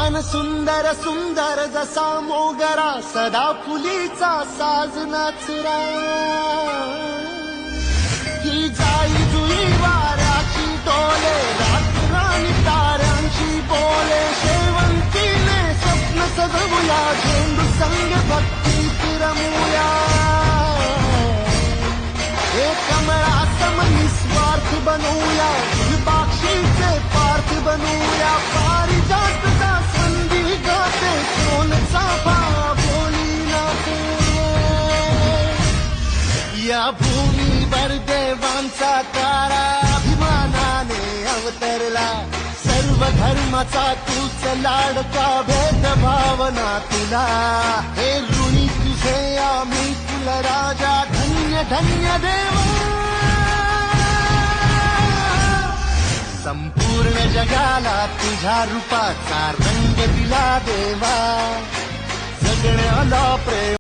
मान सुंदर सुंदर जसा मोगरा, सदा फुलीचा साज नाचरा. ही जाई जुई वाऱ्याची डोले, रात्रांनी ताऱ्यांची बोले. शेवंतीने स्वप्न सजवूया, झेंडू संग भक्तीत रमूया. एक कमळा सम निस्वार्थ बनूया, बाक्षीचे पार्थ बनूया. पारिजातचा संधी गाते, कोण चाफा बोली नाते. या भूमीवर देवांचा तारा अभिमानाने अवतरला. सर्व धर्माचा तूच लाडका, भेदभावना तुला. हे ऋणी तुझे आम्ही तुला राजा, धन्य धन्य देवा. संपूर्ण जगाला तुझ्या रूपाचा रंग दिला देवा. जगण्याला प्रेम